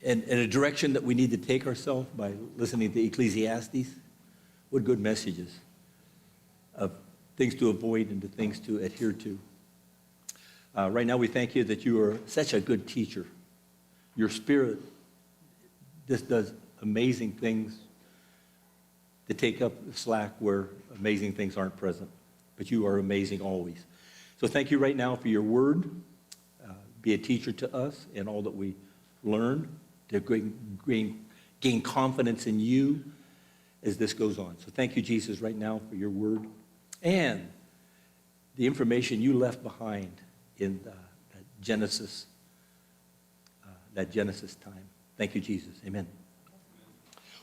and a direction that we need to take ourselves by listening to Ecclesiastes. What good messages of things to avoid and the things to adhere to. Right now, we thank you that you are such a good teacher. Your spirit just does amazing things to take up the slack where amazing things aren't present. But you are amazing always. So thank you right now for your word. Be a teacher to us in all that we learn, to gain confidence in you as this goes on. So thank you, Jesus, right now for your word and the information you left behind in that Genesis time. Thank you, Jesus. Amen.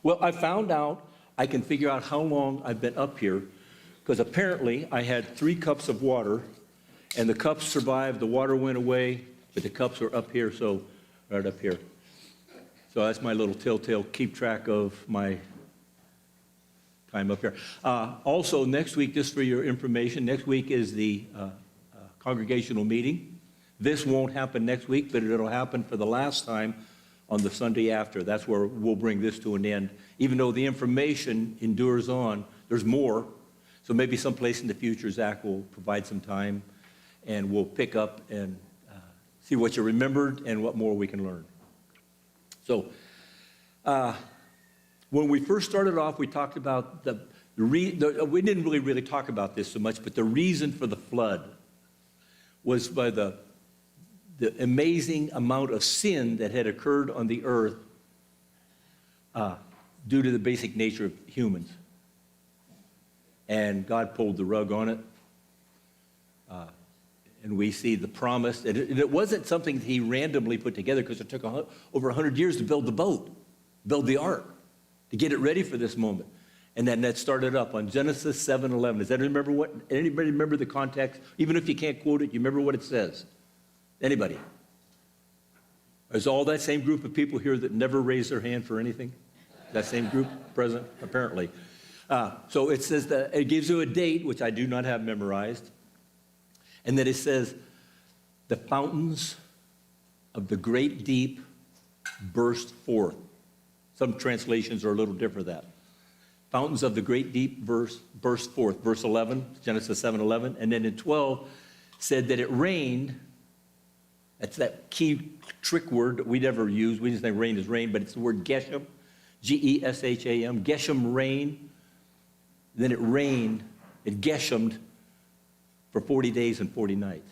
Well, I found out I can figure out how long I've been up here because apparently I had 3 cups of water and the cups survived, the water went away, but the cups are up here, so right up here. So that's my little telltale keep track of my time up here. Also, next week, just for your information, next week is the congregational meeting. This won't happen next week, but it'll happen for the last time on the Sunday after. That's where we'll bring this to an end. Even though the information endures on, there's more. So maybe someplace in the future, Zach will provide some time, and we'll pick up and see what you remembered and what more we can learn. So when we first started off, we talked about we didn't really talk about this so much, but the reason for the flood was by the amazing amount of sin that had occurred on the earth due to the basic nature of humans. And God pulled the rug on it. And we see the promise. And it wasn't something that he randomly put together because it took over 100 years to build the boat, build the ark, to get it ready for this moment. And then that started up on Genesis 7:11. Does anybody remember the context? Even if you can't quote it, you remember what it says? Anybody? Is all that same group of people here that never raised their hand for anything? That same group present? Apparently. So it says that it gives you a date, which I do not have memorized. And then it says, the fountains of the great deep burst forth. Some translations are a little different than that. Fountains of the great deep burst forth. Verse 11, Genesis 7:11. And then in 12, said that it rained. That's that key trick word that we never use. We just think rain is rain, but it's the word Geshem, G-E-S-H-A-M, Geshem rain. Then it rained, it Geshemed for 40 days and 40 nights.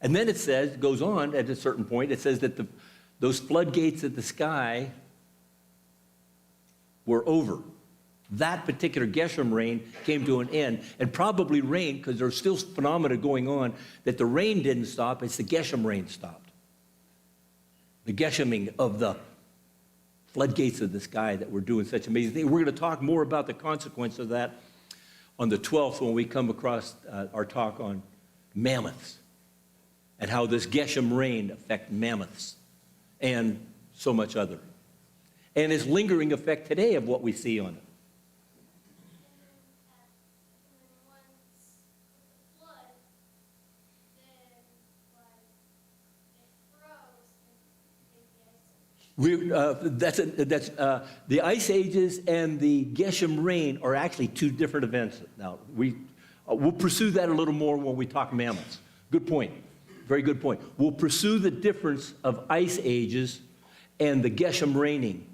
And then it says, goes on at a certain point, it says that those floodgates of the sky were over. That particular Geshem rain came to an end, and probably rain, because there's still phenomena going on, that the rain didn't stop, it's the Geshem rain stopped. The Gesheming of the floodgates of the sky that were doing such amazing things. We're going to talk more about the consequence of that on the 12th when we come across our talk on mammoths and how this Geshem rain affects mammoths and so much other. And its lingering effect today of what we see on it. The ice ages and the Geshem rain are actually 2 different events. Now, we'll pursue that a little more when we talk mammoths. Good point. Very good point. We'll pursue the difference of ice ages and the Geshem raining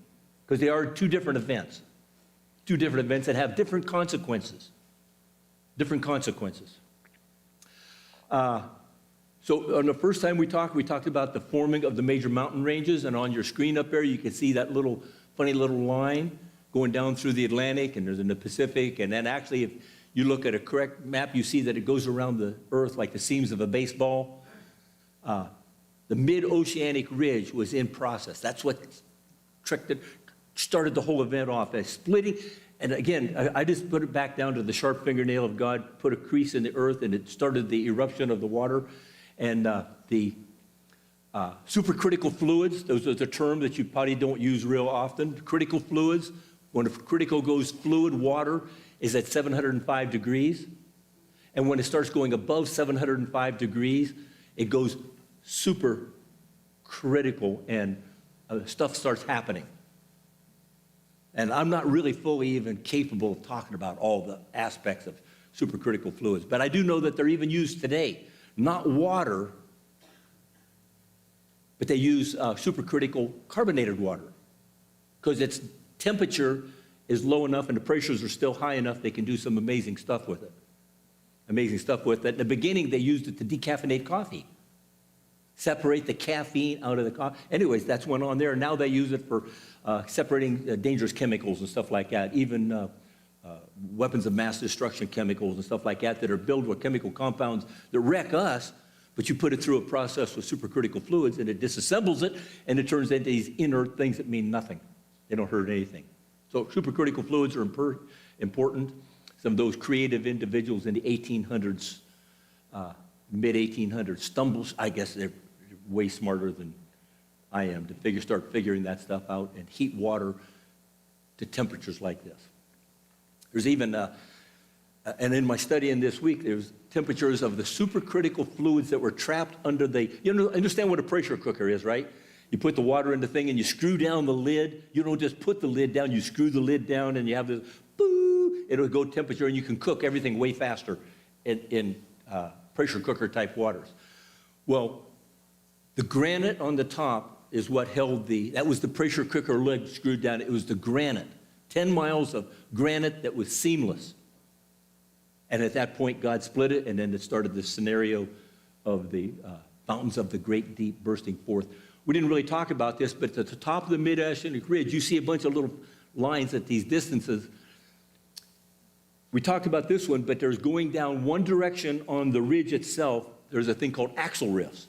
because they are 2 different events. 2 different events that have different consequences. Different consequences. So on the first time we talked about the forming of the major mountain ranges, and on your screen up there you can see that funny little line going down through the Atlantic, and there's in the Pacific, and then actually if you look at a correct map, you see that it goes around the earth like the seams of a baseball. The mid-oceanic ridge was in process. That's what started the whole event off as splitting. And again, I just put it back down to the sharp fingernail of God, put a crease in the earth, and it started the eruption of the water. And the supercritical fluids, those are the term that you probably don't use real often. Critical fluids, when a critical goes fluid, water is at 705 degrees. And when it starts going above 705 degrees, it goes supercritical, and stuff starts happening. And I'm not really fully even capable of talking about all the aspects of supercritical fluids, but I do know that they're even used today. Not water, but they use supercritical carbonated water because its temperature is low enough and the pressures are still high enough they can do some amazing stuff with it. Amazing stuff with it. In the beginning, they used it to decaffeinate coffee. Separate the caffeine out of the coffee. Anyways, that's went on there. Now they use it for separating dangerous chemicals and stuff like that, even weapons of mass destruction chemicals and stuff like that are built with chemical compounds that wreck us, but you put it through a process with supercritical fluids and it disassembles it and it turns into these inert things that mean nothing. They don't hurt anything. So supercritical fluids are important. Some of those creative individuals in the 1800s, mid-1800s, stumbles, I guess they're way smarter than I am to start figuring that stuff out and heat water to temperatures like this. There's even, and in my study in this week, there's temperatures of the supercritical fluids that were trapped under understand what a pressure cooker is, right? You put the water in the thing and you screw down the lid. You don't just put the lid down, you screw the lid down and you have this, boo, it'll go temperature and you can cook everything way faster in pressure cooker type waters. Well, the granite on the top is what held that was the pressure cooker lid screwed down. It was the granite, 10 miles of granite that was seamless. And at that point, God split it and then it started this scenario of the fountains of the great deep bursting forth. We didn't really talk about this, but at the top of the mid-oceanic ridge, you see a bunch of little lines at these distances. We talked about this one, but there's going down one direction on the ridge itself. There's a thing called axle rifts,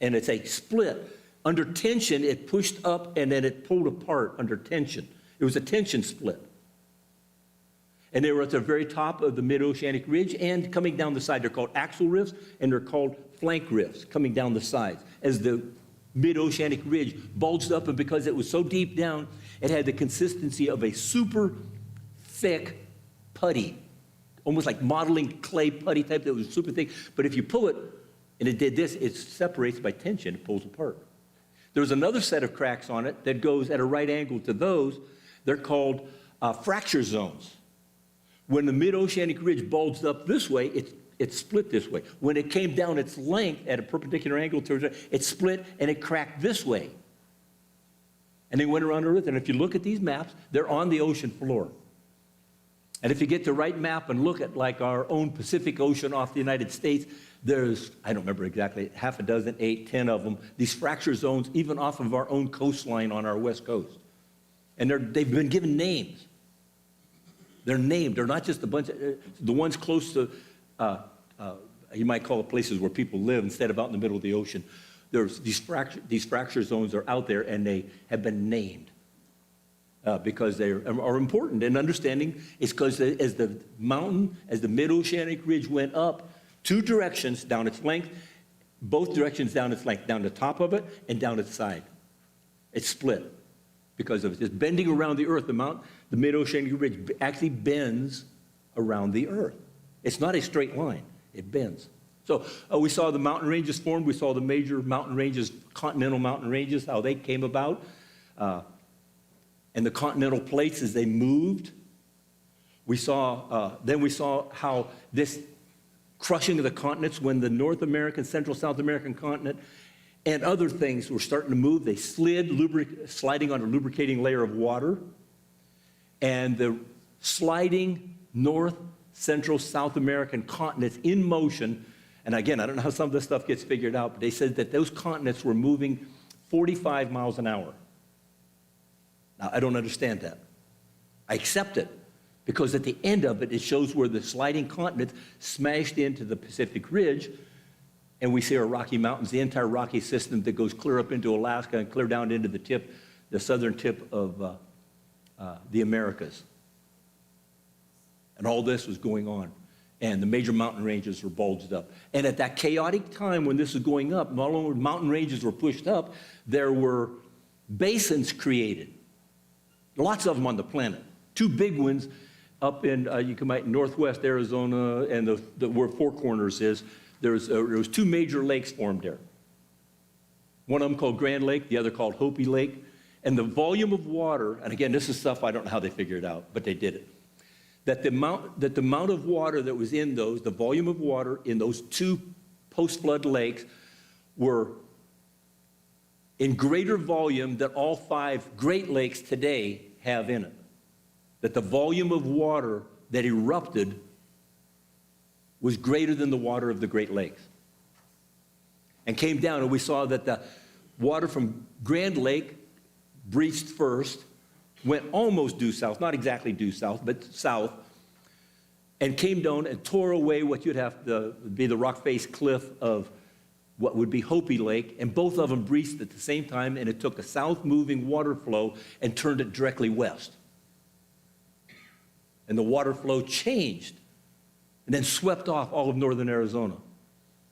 and it's a split. Under tension, it pushed up, and then it pulled apart under tension. It was a tension split. And they were at the very top of the mid-oceanic ridge and coming down the side. They're called axle rifts, and they're called flank rifts coming down the sides. As the mid-oceanic ridge bulged up, and because it was so deep down, it had the consistency of a super thick putty, almost like modeling clay putty type that was super thick. But if you pull it, and it did this, it separates by tension, it pulls apart. There's another set of cracks on it that goes at a right angle to those. They're called fracture zones. When the mid-oceanic ridge bulged up this way, it split this way. When it came down its length at a perpendicular angle to it split and it cracked this way. And they went around Earth, and if you look at these maps, they're on the ocean floor. And if you get the right map and look at like our own Pacific Ocean off the United States, there's, I don't remember exactly, half a dozen, 8, 10 of them, these fracture zones, even off of our own coastline on our west coast. And they've been given names. They're named. They're not just a bunch of, the ones close to, you might call it places where people live instead of out in the middle of the ocean. There's these fracture zones are out there, and they have been named because they are important. And understanding is because as the mid-oceanic ridge went up 2 directions down its length, both directions down its length, down the top of it and down its side. It split because of it. It's bending around the earth. The mid-oceanic ridge actually bends around the earth. It's not a straight line. It bends. So we saw the mountain ranges formed. We saw the major mountain ranges, continental mountain ranges, how they came about. And the continental plates as they moved. Then we saw how this crushing of the continents when the North American, Central South American continent and other things were starting to move. They sliding on a lubricating layer of water. And the sliding North, Central, South American continents in motion. And again, I don't know how some of this stuff gets figured out, but they said that those continents were moving 45 miles an hour. Now, I don't understand that. I accept it because at the end of it, it shows where the sliding continents smashed into the Pacific Ridge, and we see our Rocky Mountains, the entire Rocky system that goes clear up into Alaska and clear down into the southern tip of the Americas. And all this was going on. And the major mountain ranges were bulged up. And at that chaotic time when this was going up, not only mountain ranges were pushed up, there were basins created. Lots of them on the planet. 2 big ones up in, northwest Arizona and where Four Corners is. There was 2 major lakes formed there. One of them called Grand Lake, the other called Hopi Lake. And the volume of water, and again, this is stuff I don't know how they figured it out, but they did it. That the amount of water that was in those, the volume of water in those two post-flood lakes were in greater volume than all 5 Great Lakes today have in it. That the volume of water that erupted was greater than the water of the Great Lakes. And came down, and we saw that the water from Grand Lake breached first, went almost due south, not exactly due south, but south, and came down and tore away what you'd have to be the rock face cliff of what would be Hopi Lake, and both of them breached at the same time, and it took a south-moving water flow and turned it directly west. And the water flow changed and then swept off all of northern Arizona,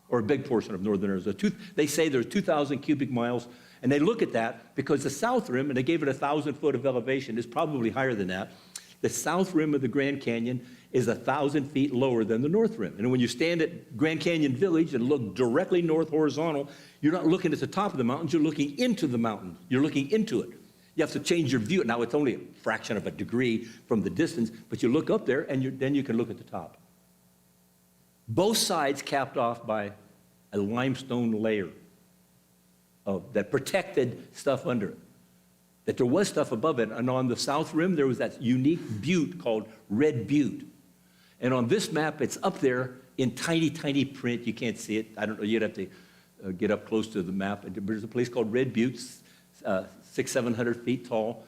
or a big portion of northern Arizona. They say there's 2,000 cubic miles, and they look at that because the south rim, and they gave it 1,000 foot of elevation, is probably higher than that. The south rim of the Grand Canyon is 1,000 feet lower than the north rim. And when you stand at Grand Canyon Village and look directly north horizontal, you're not looking at the top of the mountains, you're looking into the mountain. You're looking into it. You have to change your view. Now, it's only a fraction of a degree from the distance, but you look up there, and then you can look at the top. Both sides capped off by a limestone layer that protected stuff under it. That there was stuff above it, and on the south rim, there was that unique butte called Red Butte. And on this map, it's up there in tiny, tiny print. You can't see it. I don't know. You'd have to get up close to the map. There's a place called Red Butte, 600-700 feet tall,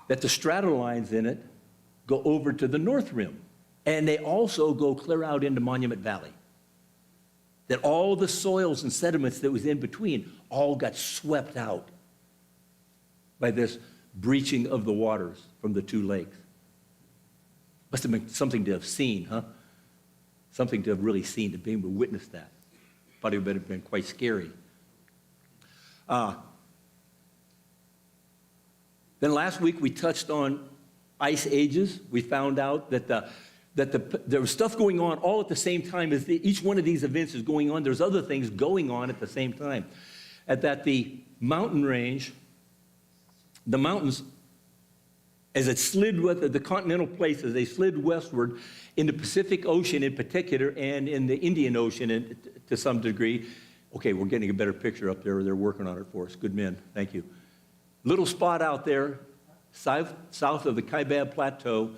that the strata lines in it go over to the north rim. And they also go clear out into Monument Valley. That all the soils and sediments that was in between all got swept out by this breaching of the waters from the 2 lakes. Must have been something to have seen, huh? Something to have really seen, to be able to witness that. Probably would have been quite scary. Then last week we touched on ice ages. We found out that there was stuff going on all at the same time as each one of these events is going on. There's other things going on at the same time. That the mountain range, the mountains, as it slid with the continental plates, as they slid westward in the Pacific Ocean in particular and in the Indian Ocean to some degree. Okay, we're getting a better picture up there. They're working on it for us. Good men. Thank you. Little spot out there, south of the Kaibab Plateau,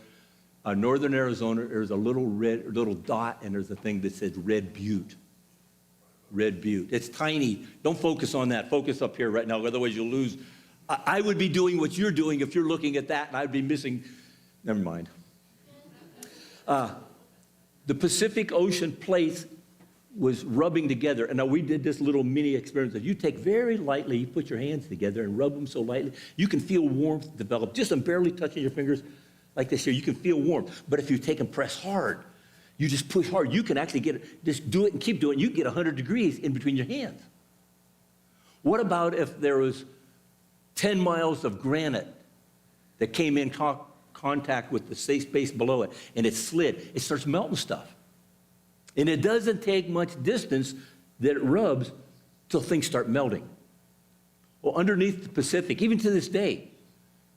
northern Arizona, there's a little dot, and there's a thing that says Red Butte. Red Butte. It's tiny. Don't focus on that. Focus up here right now, otherwise you'll lose. I would be doing what you're doing if you're looking at that, and I'd be missing. Never mind. The Pacific Ocean plates was rubbing together. And now we did this little mini experiment that you take very lightly, you put your hands together and rub them so lightly, you can feel warmth develop. Just on barely touching your fingers like this here, you can feel warmth. But if you take and press hard, you just push hard, you can actually just do it and keep doing it. You can get 100 degrees in between your hands. What about if there was 10 miles of granite that came in contact with the space below it, and it slid? It starts melting stuff. And it doesn't take much distance that it rubs till things start melting. Well, underneath the Pacific, even to this day,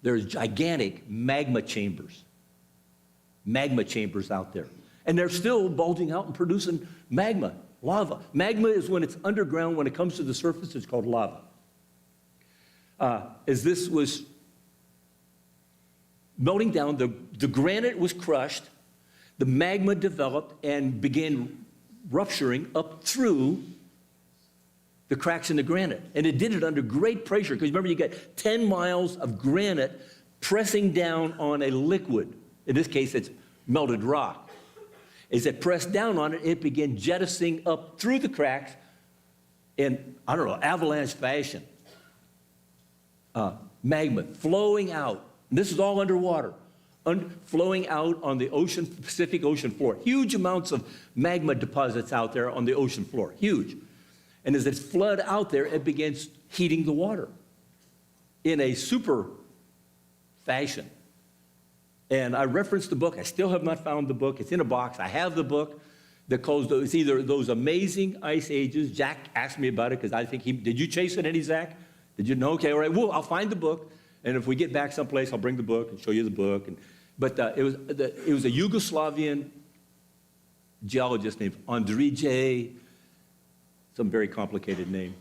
there's gigantic magma chambers out there. And they're still bulging out and producing magma, lava. Magma is when it's underground. When it comes to the surface, it's called lava. As this was melting down, the granite was crushed, the magma developed and began rupturing up through the cracks in the granite. And it did it under great pressure, because remember, you get 10 miles of granite pressing down on a liquid. In this case, it's melted rock. As it pressed down on it, it began jettisoning up through the cracks in, avalanche fashion. Magma flowing out. And this is all underwater. Flowing out on the Pacific Ocean floor. Huge amounts of magma deposits out there on the ocean floor. Huge. And as it flooded out there, it begins heating the water in a super fashion. And I referenced the book. I still have not found the book. It's in a box. I have the book that calls those, it's either Those Amazing Ice Ages. Jack asked me about it because I think did you chase it any, Zach? Did you know? Okay, all right, well, I'll find the book, and if we get back someplace, I'll bring the book and show you the book. But it was a Yugoslavian geologist named Andrije, some very complicated name,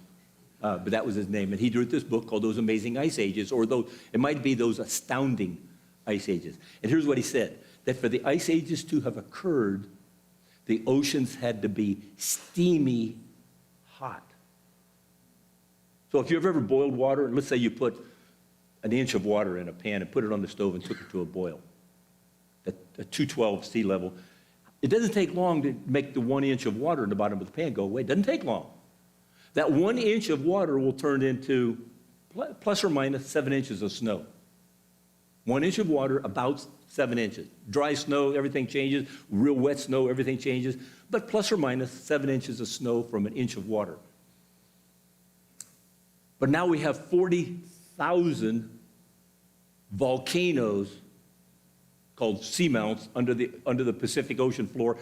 but that was his name. And he wrote this book called Those Amazing Ice Ages, or it might be Those Astounding Ice Ages. And here's what he said, that for the ice ages to have occurred, the oceans had to be steamy hot. So if you've ever boiled water, and let's say you put an inch of water in a pan and put it on the stove and took it to a boil at 212 sea level, it doesn't take long to make the 1 inch of water in the bottom of the pan go away. It doesn't take long. That 1 inch of water will turn into plus or minus 7 inches of snow. 1 inch of water, about 7 inches. Dry snow, everything changes. Real wet snow, everything changes. But plus or minus 7 inches of snow from an inch of water. But now we have 40,000 volcanoes called seamounts under the Pacific Ocean floor,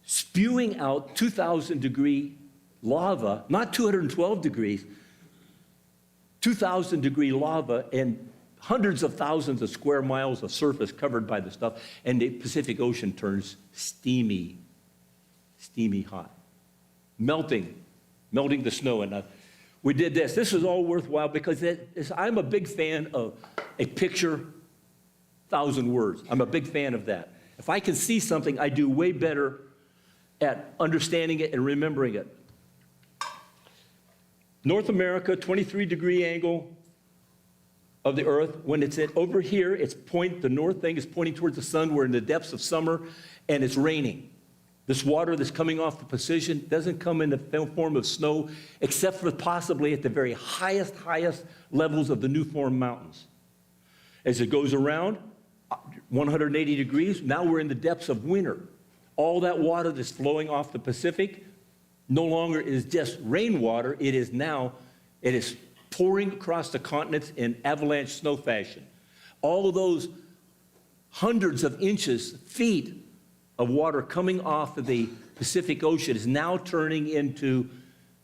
spewing out 2,000-degree lava, not 212 degrees, 2,000-degree lava, and hundreds of thousands of square miles of surface covered by the stuff, and the Pacific Ocean turns steamy hot, melting the snow. And we did this. This is all worthwhile because I'm a big fan of a picture, 1,000 words. I'm a big fan of that. If I can see something, I do way better at understanding it and remembering it. North America, 23-degree angle of the earth. When it's over here, the north thing is pointing towards the sun. We're in the depths of summer, and it's raining. This water that's coming off the Pacific doesn't come in the form of snow, except for possibly at the very highest levels of the new formed mountains. As it goes around 180 degrees, now we're in the depths of winter. All that water that's flowing off the Pacific no longer is just rainwater. It is pouring across the continents in avalanche snow fashion. All of those hundreds of inches, feet of water coming off of the Pacific Ocean is now turning into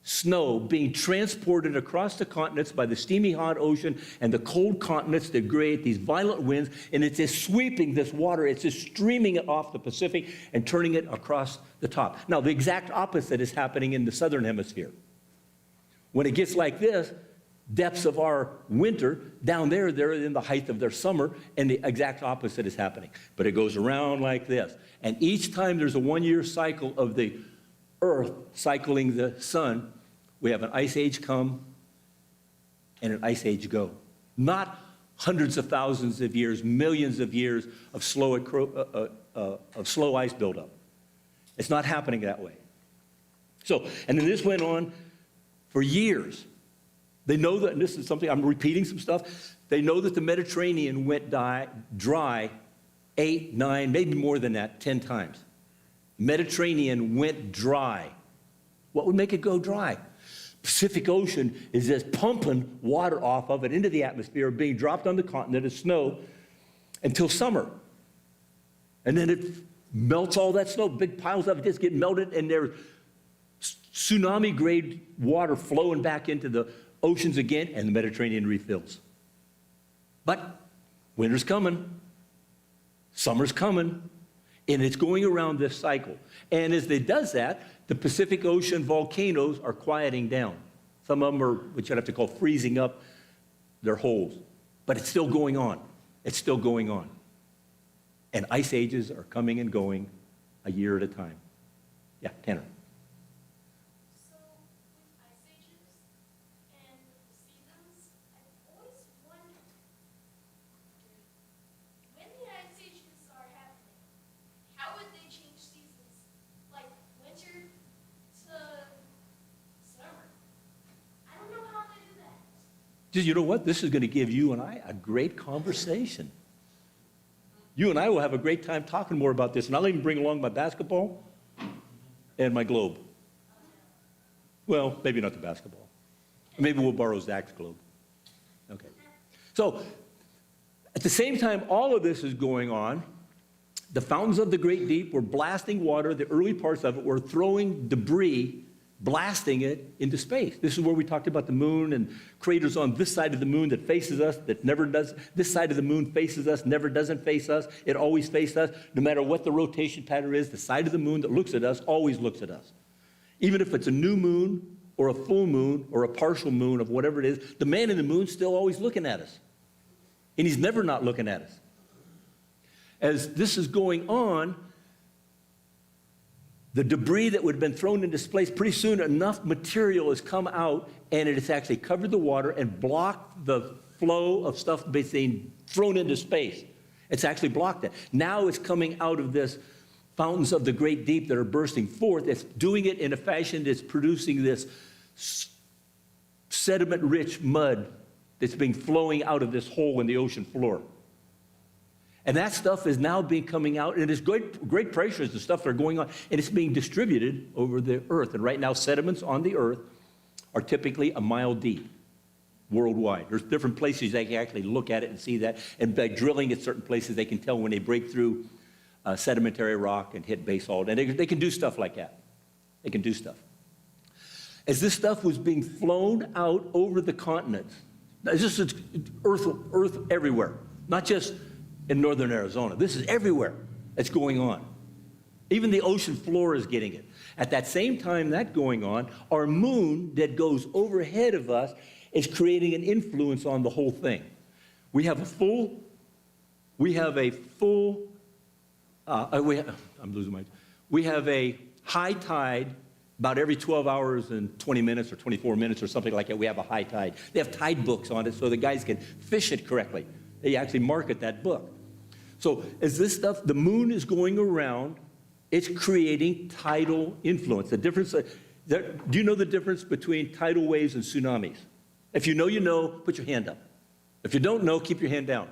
snow, being transported across the continents by the steamy hot ocean and the cold continents that create these violent winds, and it's just sweeping this water, it's just streaming it off the Pacific and turning it across the top. Now, the exact opposite is happening in the southern hemisphere. When it gets like this, depths of our winter, down there, they're in the height of their summer, and the exact opposite is happening. But it goes around like this. And each time there's a 1-year cycle of the Earth cycling the sun, we have an ice age come and an ice age go. Not hundreds of thousands of years, millions of years of slow ice buildup. It's not happening that way. So, and then this went on for years. They know that, and this is something, I'm repeating some stuff, they know that the Mediterranean went dry 8, 9, maybe more than that, 10 times. Mediterranean went dry. What would make it go dry? Pacific Ocean is just pumping water off of it into the atmosphere, being dropped on the continent as snow until summer. And then it melts all that snow, big piles of it just get melted, and there's tsunami-grade water flowing back into the oceans again, and the Mediterranean refills. But winter's coming, summer's coming, and it's going around this cycle. And as it does that, the Pacific Ocean volcanoes are quieting down. Some of them are what you'd have to call freezing up their holes. But it's still going on. It's still going on. And ice ages are coming and going a year at a time. Yeah, Tanner. You know what? This is going to give you and I a great conversation. You and I will have a great time talking more about this, and I'll even bring along my basketball and my globe. Well, maybe not the basketball. Maybe we'll borrow Zach's globe. Okay. So, at the same time all of this is going on, the fountains of the great deep were blasting water. The early parts of it were throwing debris blasting it into space. This is where we talked about the moon and craters on this side of the moon that faces us, that never does. This side of the moon faces us, never doesn't face us. It always faces us. No matter what the rotation pattern is, the side of the moon that looks at us always looks at us. Even if it's a new moon or a full moon or a partial moon of whatever it is, the man in the moon's still always looking at us. And he's never not looking at us. As this is going on, the debris that would have been thrown into space, pretty soon enough material has come out and it has actually covered the water and blocked the flow of stuff being thrown into space. It's actually blocked it. Now it's coming out of this fountains of the great deep that are bursting forth. It's doing it in a fashion that's producing this sediment-rich mud that's being flowing out of this hole in the ocean floor. And that stuff is now coming out, and it's great pressures, the stuff that are going on, and it's being distributed over the earth. And right now, sediments on the earth are typically a mile deep worldwide. There's different places they can actually look at it and see that. And by drilling at certain places, they can tell when they break through sedimentary rock and hit basalt. And they can do stuff like that. They can do stuff. As this stuff was being flown out over the continents, it's just earth everywhere, not just in northern Arizona. This is everywhere that's going on. Even the ocean floor is getting it. At that same time that's going on, our moon that goes overhead of us is creating an influence on the whole thing. We have a full, I'm losing my, we have a high tide about every 12 hours and 20 minutes or 24 minutes or something like that. We have a high tide. They have tide books on it so the guys can fish it correctly. They actually market that book. So as this stuff, the moon is going around, it's creating tidal influence. The difference, do you know the difference between tidal waves and tsunamis? If you know, you know, put your hand up. If you don't know, keep your hand down.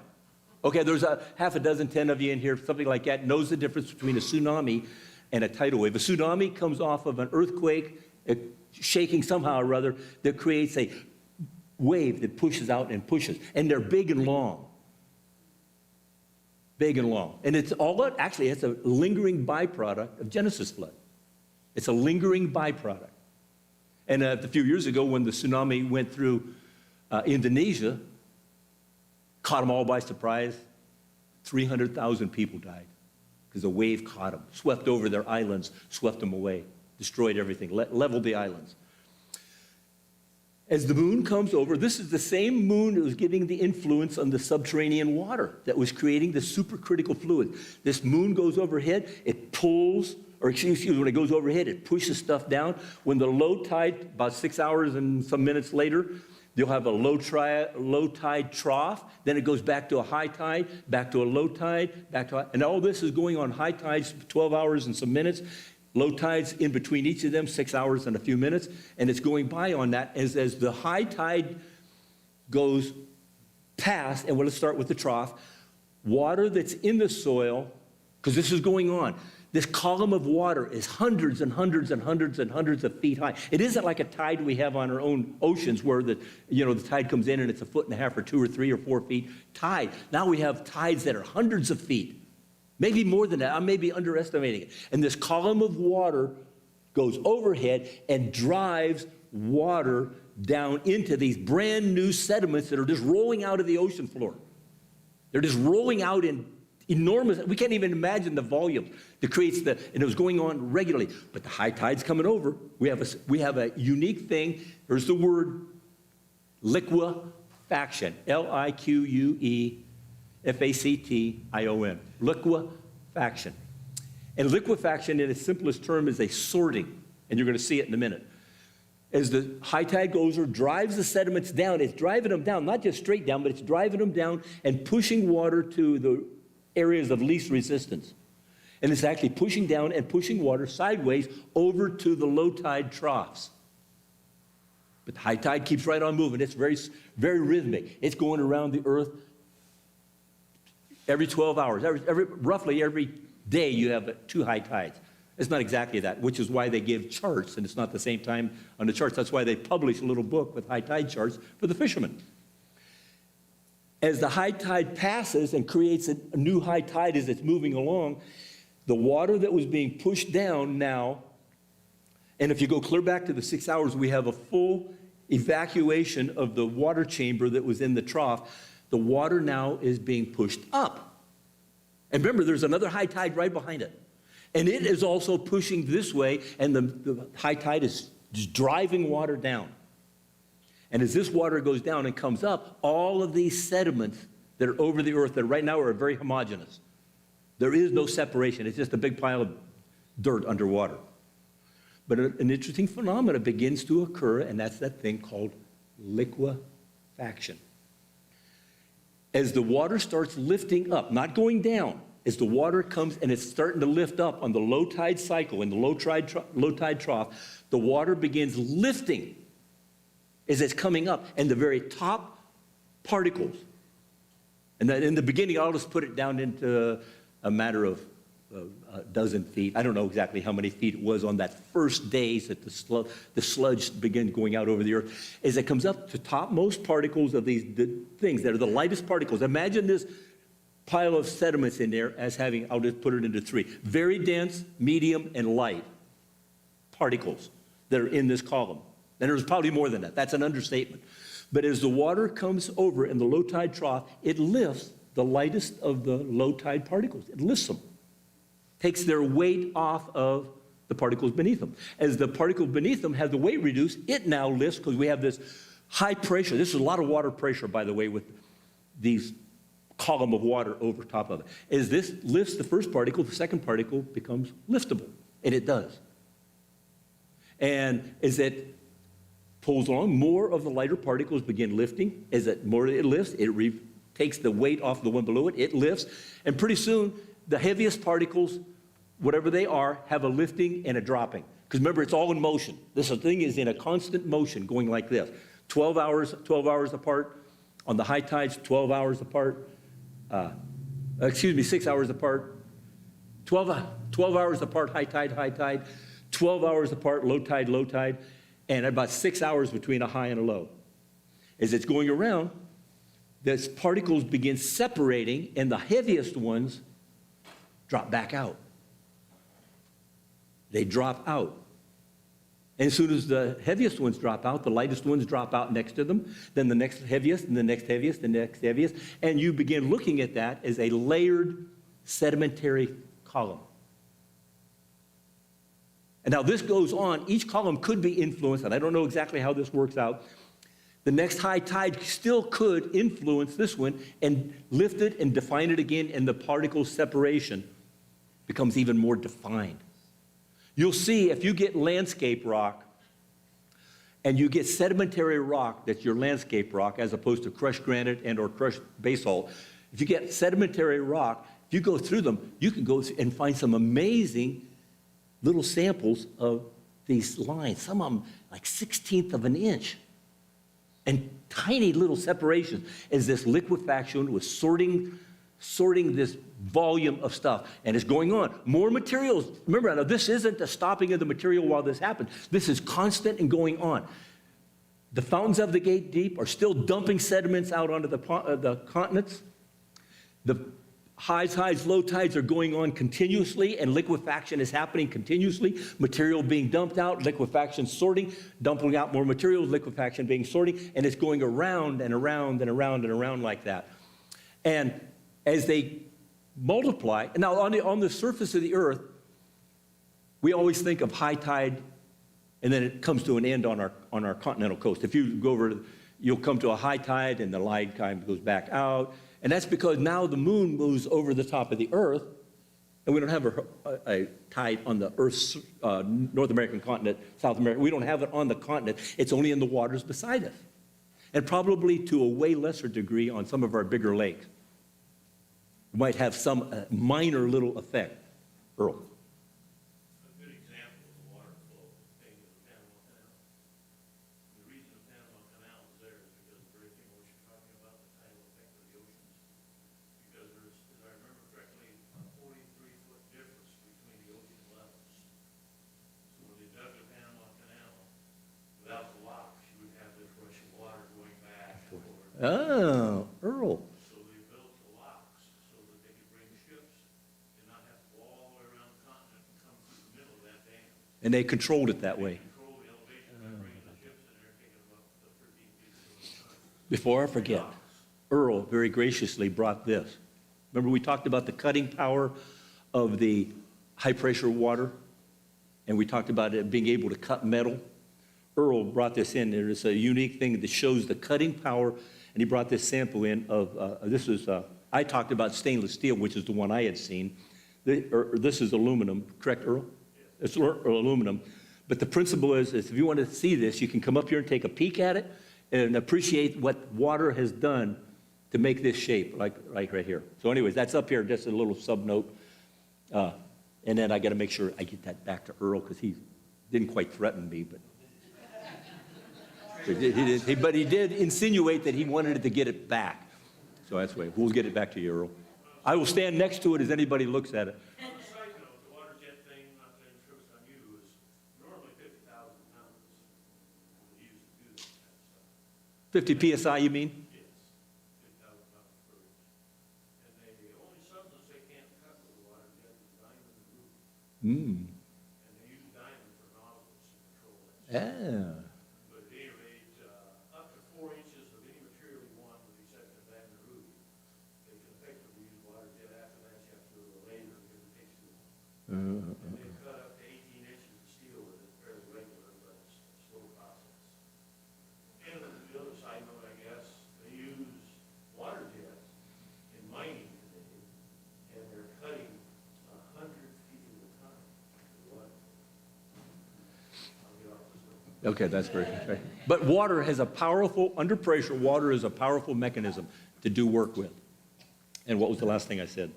Okay, there's a half a dozen, 10 of you in here, something like that, knows the difference between a tsunami and a tidal wave. A tsunami comes off of an earthquake, shaking somehow or other, that creates a wave that pushes out and pushes. And they're big and long. Big and long. And it's actually, it's a lingering byproduct of Genesis flood. It's a lingering byproduct. And a few years ago, when the tsunami went through Indonesia, caught them all by surprise, 300,000 people died because the wave caught them, swept over their islands, swept them away, destroyed everything, leveled the islands. As the moon comes over, this is the same moon that was giving the influence on the subterranean water that was creating the supercritical fluid. This moon goes overhead, it pulls, or excuse me, when it goes overhead, it pushes stuff down. When the low tide, about 6 hours and some minutes later, you'll have a low tide trough, then it goes back to a high tide, back to a low tide, back to and all this is going on high tides, 12 hours and some minutes. Low tides in between each of them, 6 hours and a few minutes, and it's going by on that as the high tide goes past, and let's start with the trough, water that's in the soil, because this is going on. This column of water is hundreds and hundreds and hundreds and hundreds of feet high. It isn't like a tide we have on our own oceans where the tide comes in and it's 1.5 feet or 2 or 3 or 4 feet tide. Now we have tides that are hundreds of feet. Maybe more than that. I may be underestimating it. And this column of water goes overhead and drives water down into these brand new sediments that are just rolling out of the ocean floor. They're just rolling out in enormous, we can't even imagine the volume that creates and it was going on regularly. But the high tide's coming over. We have a unique thing. There's the word liquefaction, Liquefaction, liquefaction. And liquefaction in its simplest term is a sorting, and you're going to see it in a minute. As the high tide goes or drives the sediments down, it's driving them down, not just straight down, but it's driving them down and pushing water to the areas of least resistance. And it's actually pushing down and pushing water sideways over to the low tide troughs. But the high tide keeps right on moving. It's very, very rhythmic. It's going around the earth every 12 hours. Roughly every day you have 2 high tides. It's not exactly that, which is why they give charts, and it's not the same time on the charts. That's why they publish a little book with high tide charts for the fishermen. As the high tide passes and creates a new high tide as it's moving along, the water that was being pushed down now And if you go clear back to the 6 hours, we have a full evacuation of the water chamber that was in the trough. The water now is being pushed up. And remember, there's another high tide right behind it. And it is also pushing this way, and the high tide is just driving water down. And as this water goes down and comes up, all of these sediments that are over the earth that right now are very homogeneous. There is no separation. It's just a big pile of dirt underwater. But an interesting phenomenon begins to occur, and that's that thing called liquefaction. As the water starts lifting up, not going down, as the water comes and it's starting to lift up on the low tide cycle, in the low tide trough, the water begins lifting as it's coming up, and the very top particles. And then in the beginning, I'll just put it down into a matter of a dozen feet. I don't know exactly how many feet it was on that first days that the sludge began going out over the earth. As it comes up to topmost particles of these things that are the lightest particles. Imagine this pile of sediments in there as having, I'll just put it into three, very dense, medium, and light particles that are in this column. And there's probably more than that. That's an understatement. But as the water comes over in the low tide trough, it lifts the lightest of the low tide particles. It lifts them. Takes their weight off of the particles beneath them. As the particles beneath them have the weight reduced, it now lifts because we have this high pressure. This is a lot of water pressure, by the way, with these column of water over top of it. As this lifts the first particle, the second particle becomes liftable, and it does. And as it pulls along, more of the lighter particles begin lifting. As it more it lifts, it takes the weight off the one below it. It lifts, and pretty soon the heaviest particles, whatever they are, have a lifting and a dropping. Because remember, it's all in motion. This thing is in a constant motion, going like this. 12 hours apart. On the high tides, 12 hours apart. 6 hours apart. 12 hours apart, high tide. 12 hours apart, low tide. And about 6 hours between a high and a low. As it's going around, these particles begin separating, and the heaviest ones drop back out. They drop out. And as soon as the heaviest ones drop out, the lightest ones drop out next to them, then the next heaviest, and the next heaviest, the next heaviest, and you begin looking at that as a layered sedimentary column. And now this goes on. Each column could be influenced, and I don't know exactly how this works out. The next high tide still could influence this one and lift it and define it again, and the particle separation becomes even more defined. You'll see if you get landscape rock and you get sedimentary rock that's your landscape rock as opposed to crushed granite and or crushed basalt, if you get sedimentary rock, if you go through them, you can go and find some amazing little samples of these lines, some of them like 1/16 of an inch, and tiny little separations as this liquefaction was sorting this volume of stuff, and it's going on. More materials. Remember, now this isn't the stopping of the material while this happens. This is constant and going on. The fountains of the Great Deep are still dumping sediments out onto the continents. The highs, low tides are going on continuously, and liquefaction is happening continuously. Material being dumped out, liquefaction sorting, dumping out more material, liquefaction being sorting, and it's going around and around and around and around like that. And as they multiply, now on the surface of the earth, we always think of high tide, and then it comes to an end on our continental coast. If you go over, you'll come to a high tide, and the high tide goes back out. And that's because now the moon moves over the top of the earth, and we don't have a tide on the Earth's North American continent, South America. We don't have it on the continent. It's only in the waters beside us. And probably to a way lesser degree on some of our bigger lakes. We might have some minor little effect. Earl. A good example of the water flow thing is the Panama Canal. The reason the Panama Canal is there is because of everything what you're talking about, the tidal effect of the oceans. Because there's, as I remember correctly, a 43-foot difference between the ocean levels. So when they dug the Panama Canal, without the locks, you would have this rushing water going back and forth. Oh, Earl. So they built the locks so that they could bring ships and not have to go all the way around the continent and come through the middle of that dam. And they controlled it that way. control the elevation by bringing the ships in there, taking them up to 13 feet. Before I forget, Earl very graciously brought this. Remember we talked about the cutting power of the high-pressure water? And we talked about it being able to cut metal. Earl brought this in. There is a unique thing that shows the cutting power, and he brought this sample in of, I talked about stainless steel, which is the one I had seen. This is aluminum, correct, Earl? It's aluminum. But the principle is if you want to see this, you can come up here and take a peek at it and appreciate what water has done to make this shape, like right here. So anyways, that's up here, just a little sub-note. And then I got to make sure I get that back to Earl because he didn't quite threaten me, but he did insinuate that he wanted to get it back. So that's the way. We'll get it back to you, Earl. I will stand next to it as anybody looks at it. On a side note, the water jet thing, not to intrude on you, is normally 50,000 pounds used to do this kind of stuff. 50 PSI, you mean? Yes, 50,000 pounds per inch. And the only substance they can't cut with the water jet is diamond and ruby. Mm. And they use diamond for nozzles to control that. Yeah. But at any rate, up to 4 inches of any material you want, with the exception of diamond and ruby, they can effectively use water jet. After that, you have to do a laser because it takes too long. And they've cut up to 18 inches of steel with it fairly regular, but it's a slow process. And the other side note, I guess, they use water jets in mining today, and they're cutting 100 feet at a time. What? I'll get off this one. Okay, that's very good. But water has a powerful, under pressure, water is a powerful mechanism to do work with. And what was the last thing I said?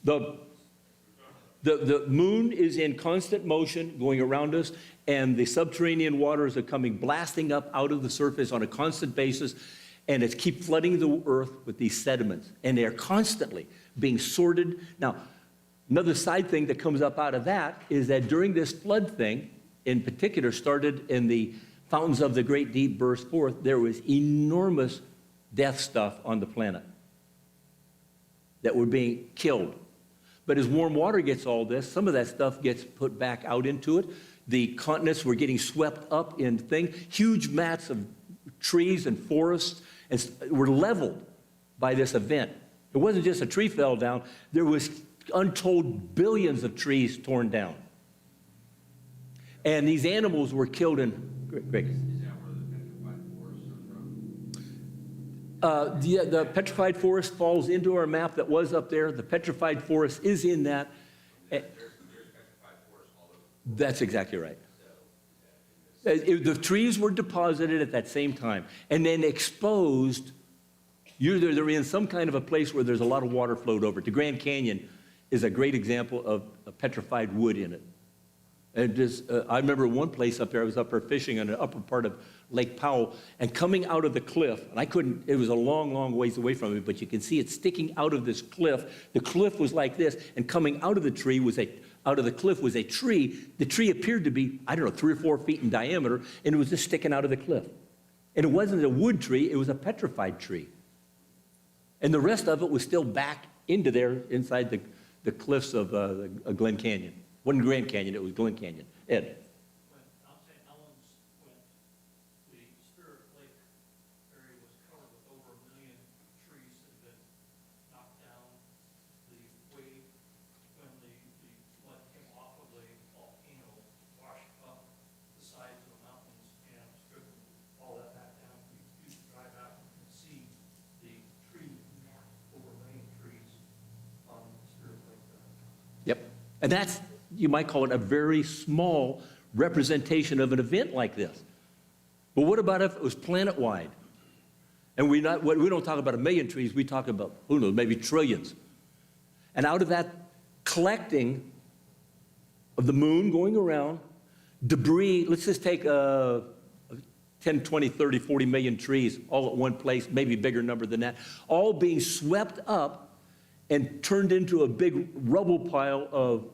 The moon is in constant motion going around us, and the subterranean waters are coming blasting up out of the surface on a constant basis, and it's keep flooding the earth with these sediments, and they're constantly being sorted. Now, another side thing that comes up out of that is that during this flood thing, in particular, started in the fountains of the great deep burst forth, there was enormous death stuff on the planet that were being killed. But as warm water gets all this, some of that stuff gets put back out into it. The continents were getting swept up in things. Huge mats of trees and forests were leveled by this event. It wasn't just a tree fell down. There was untold billions of trees torn down. And these animals were killed in... Greg. Is that where the petrified forests are from? The petrified forest falls into our map that was up there. The petrified forest is in that. There's petrified forests all over. That's exactly right. The trees were deposited at that same time and then exposed. They're in some kind of a place where there's a lot of water flowed over. The Grand Canyon is a great example of a petrified wood in it. And I remember one place up there, I was up there fishing on the upper part of Lake Powell, and coming out of the cliff, and it was a long, long ways away from me, but you can see it sticking out of this cliff. The cliff was like this, and coming out of the cliff was a tree. The tree appeared to be, 3 or 4 feet in diameter, and it was just sticking out of the cliff. And it wasn't a wood tree, it was a petrified tree. And the rest of it was still back into there, inside the cliffs of Glen Canyon. It wasn't Grand Canyon, it was Glen Canyon. Ed? When Mount St. Helens went, the Spirit Lake area was covered with over 1 million trees that had been knocked down. The wave, when the flood came off of the volcano, washed up the sides of the mountains and stripped all that back down. You could drive out and see the tree, over 1 million trees on Spirit Lake there. Yep. And that's, you might call it a very small representation of an event like this. But what about if it was planet-wide? And we don't talk about 1 million trees, we talk about, who knows, maybe trillions. And out of that collecting of the moon going around, debris, let's just take 10, 20, 30, 40 million trees all at one place, maybe a bigger number than that, all being swept up and turned into a big rubble pile of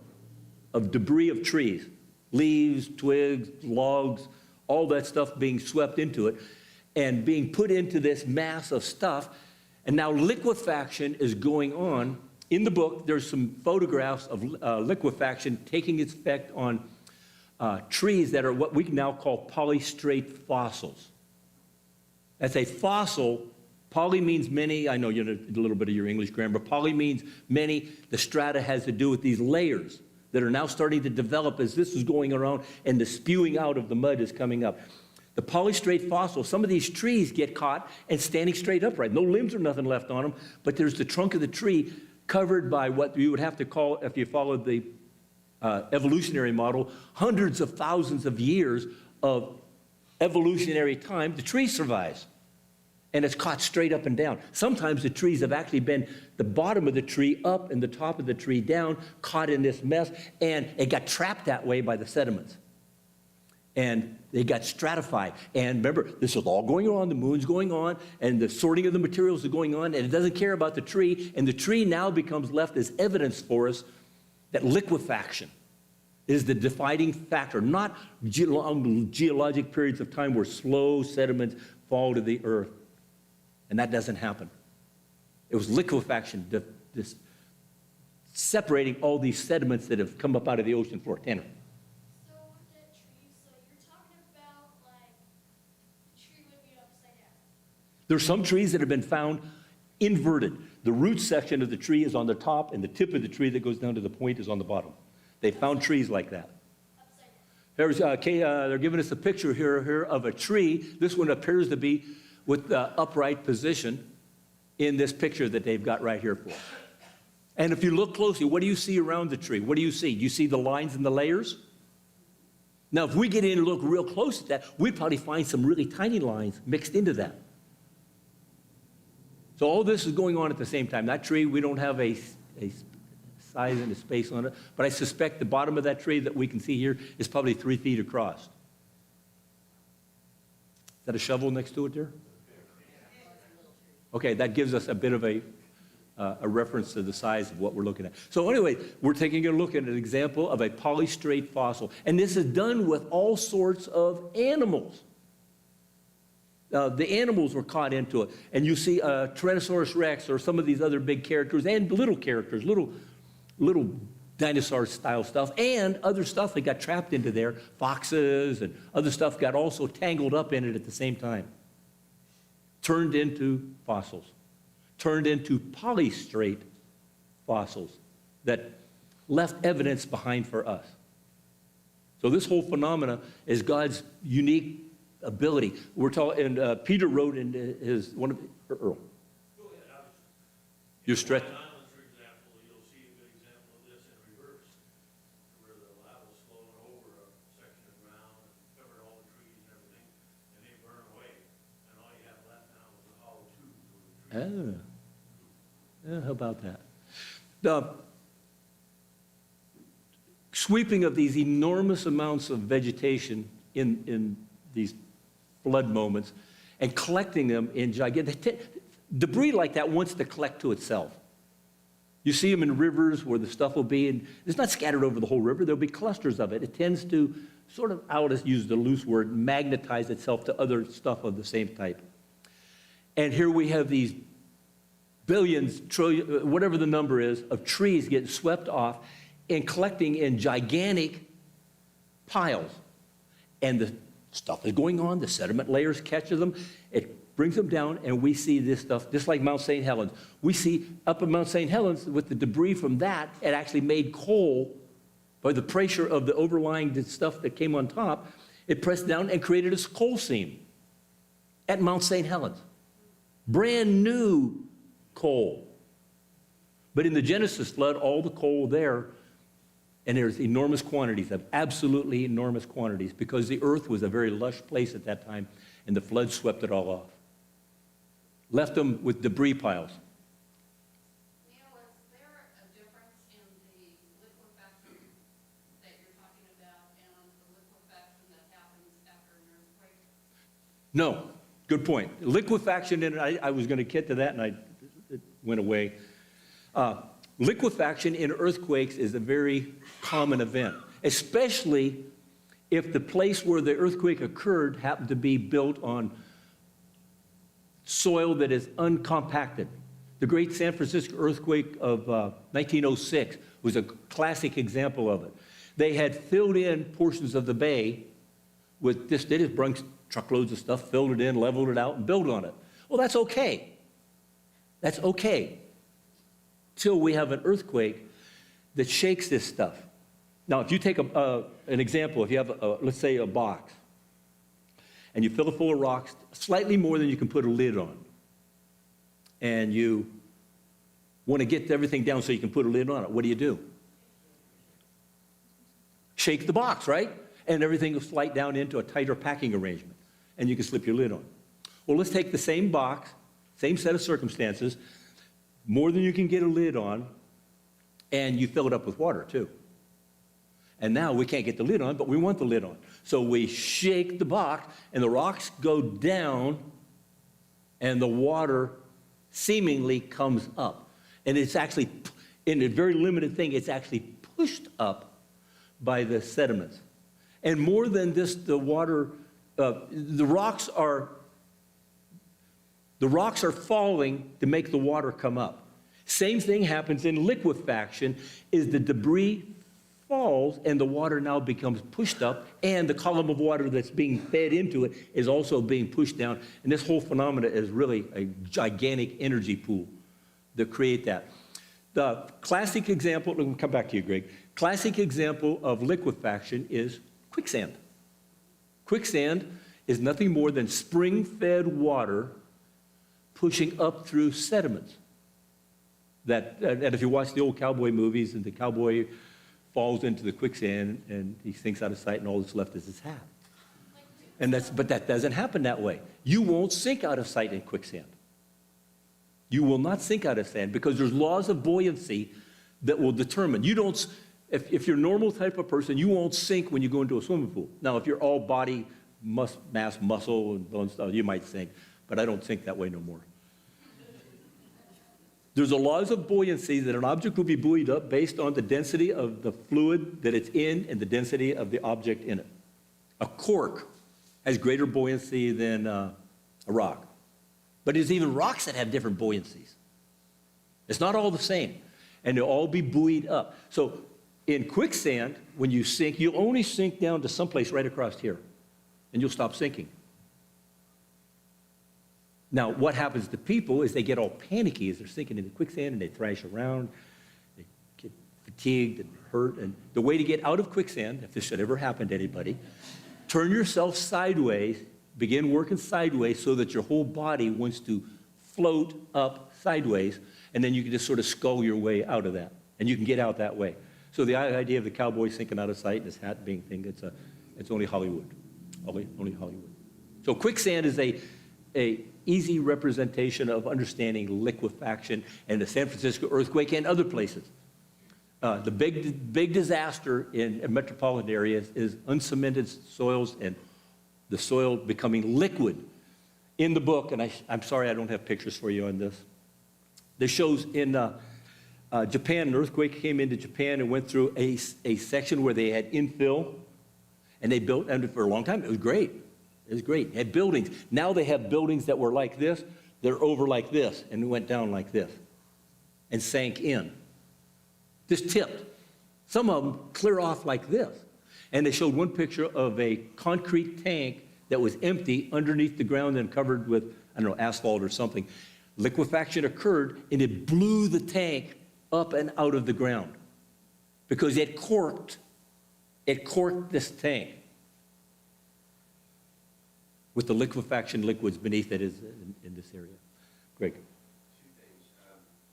debris of trees, leaves, twigs, logs, all that stuff being swept into it and being put into this mass of stuff. And now liquefaction is going on in the book, there's some photographs of liquefaction taking its effect on trees that are what we now call polystrate fossils. That's a fossil. Poly means many. I know you know a little bit of your English grammar. Poly means many. The strata has to do with these layers that are now starting to develop as this is going around and the spewing out of the mud is coming up. The polystrate fossil, some of these trees get caught and standing straight upright. No limbs or nothing left on them, but there's the trunk of the tree covered by what you would have to call, if you followed the evolutionary model, hundreds of thousands of years of evolutionary time. The tree survives. And it's caught straight up and down. Sometimes the trees have actually been the bottom of the tree up and the top of the tree down, caught in this mess, and it got trapped that way by the sediments. And they got stratified. And remember, this is all going on, the moon's going on, and the sorting of the materials is going on, and it doesn't care about the tree, and the tree now becomes left as evidence for us that liquefaction is the defining factor, not long geologic periods of time where slow sediments fall to the earth. And that doesn't happen. It was liquefaction, this separating all these sediments that have come up out of the ocean floor. Tanner. So with that tree, so you're talking about like the tree would be upside down. There's some trees that have been found inverted. The root section of the tree is on the top, and the tip of the tree that goes down to the point is on the bottom. They found trees like that. Upside down. They're giving us a picture here of a tree. This one appears to be with the upright position in this picture that they've got right here for us. And if you look closely, what do you see around the tree? What do you see? Do you see the lines and the layers? Now, if we get in and look real close at that, we'd probably find some really tiny lines mixed into that. So all this is going on at the same time. That tree, we don't have a size and a space on it, but I suspect the bottom of that tree that we can see here is probably 3 feet across. Is that a shovel next to it there? Okay, that gives us a bit of a reference to the size of what we're looking at. So anyway, we're taking a look at an example of a polystrate fossil. And this is done with all sorts of animals. The animals were caught into it. And you see Tyrannosaurus Rex or some of these other big characters and little characters, little dinosaur-style stuff, and other stuff that got trapped into there. Foxes and other stuff got also tangled up in it at the same time. Turned into fossils, turned into polystrate fossils that left evidence behind for us. So this whole phenomena is God's unique ability. We're told, and Peter wrote in his one of Earl. Go ahead, I was. You're stretch. On islands, for example, you'll see a good example of this in reverse, where the lava's flowing over a section of ground and covered all the trees and everything, and they burn away, and all you have left now is a hollow tube where the tree. Yeah, how about that? The sweeping of these enormous amounts of vegetation in these flood moments and collecting them in gigantic debris like that wants to collect to itself. You see them in rivers where the stuff will be, and it's not scattered over the whole river. There'll be clusters of it. It tends to sort of, I'll just use the loose word, magnetize itself to other stuff of the same type. And here we have these billions, trillion, whatever the number is, of trees getting swept off and collecting in gigantic piles. And the stuff is going on, the sediment layers catches them, it brings them down, and we see this stuff, just like Mount St. Helens. We see up at Mount St. Helens, with the debris from that, it actually made coal by the pressure of the overlying stuff that came on top. It pressed down and created a coal seam at Mount St. Helens. Brand new coal. But in the Genesis flood, all the coal there, and there's enormous quantities of absolutely enormous quantities, because the earth was a very lush place at that time, and the flood swept it all off. Left them with debris piles. Neil, is there a difference in the liquefaction that you're talking about and the liquefaction that happens after an earthquake? No, good point. Liquefaction, and I was going to get to that, and it went away. Liquefaction in earthquakes is a very common event, especially if the place where the earthquake occurred happened to be built on soil that is uncompacted. The great San Francisco earthquake of 1906 was a classic example of it. They had filled in portions of the bay with this, they just brought truckloads of stuff, filled it in, leveled it out, and built on it. Well, that's okay. That's okay. Till we have an earthquake that shakes this stuff. Now, if you take an example, if you have, let's say, a box, and you fill it full of rocks, slightly more than you can put a lid on, and you want to get everything down so you can put a lid on it, what do? Shake the box, right? And everything will slide down into a tighter packing arrangement, and you can slip your lid on. Well, let's take the same box, same set of circumstances, more than you can get a lid on, and you fill it up with water, too. And now we can't get the lid on, but we want the lid on. So we shake the box, and the rocks go down, and the water seemingly comes up. And it's actually, in a very limited thing, it's actually pushed up by the sediments. And more than this, the water, the rocks are falling to make the water come up. Same thing happens in liquefaction, is the debris falls and the water now becomes pushed up, and the column of water that's being fed into it is also being pushed down. And this whole phenomena is really a gigantic energy pool that create that. The classic example, let me come back to you, Greg. Classic example of liquefaction is quicksand. Quicksand is nothing more than spring-fed water pushing up through sediments. And if you watch the old cowboy movies, and the cowboy falls into the quicksand and he sinks out of sight, and all that's left is his hat. But that doesn't happen that way. You won't sink out of sight in quicksand. You will not sink out of sand because there's laws of buoyancy that will determine. You don't, if you're a normal type of person, you won't sink when you go into a swimming pool. Now, if you're all body mass, muscle, and bone stuff, you might sink, but I don't sink that way no more. There's a laws of buoyancy that an object will be buoyed up based on the density of the fluid that it's in and the density of the object in it. A cork has greater buoyancy than a rock. But there's even rocks that have different buoyancies. It's not all the same. And they'll all be buoyed up. So in quicksand, when you sink, you'll only sink down to someplace right across here. And you'll stop sinking. Now, what happens to people is they get all panicky as they're sinking into quicksand, and they thrash around, they get fatigued and hurt. And the way to get out of quicksand, if this should ever happen to anybody, turn yourself sideways, begin working sideways so that your whole body wants to float up sideways, and then you can just sort of scull your way out of that, and you can get out that way. So the idea of the cowboy sinking out of sight and his hat being thing, it's only Hollywood, only Hollywood. So quicksand is a easy representation of understanding liquefaction and the San Francisco earthquake and other places. The big disaster in metropolitan areas is uncemented soils and the soil becoming liquid. In the book, and I'm sorry I don't have pictures for you on this, this shows in Japan, an earthquake came into Japan and went through a section where they had infill, and they built, and for a long time, it was great. It was great. They had buildings. Now they have buildings that were like this. They're over like this, and went down like this and sank in. Just tipped. Some of them clear off like this. And they showed one picture of a concrete tank that was empty underneath the ground and covered with, I don't know, asphalt or something. Liquefaction occurred, and it blew the tank up and out of the ground because it corked this tank with the liquefaction liquids beneath it is in this area. Greg. Two things.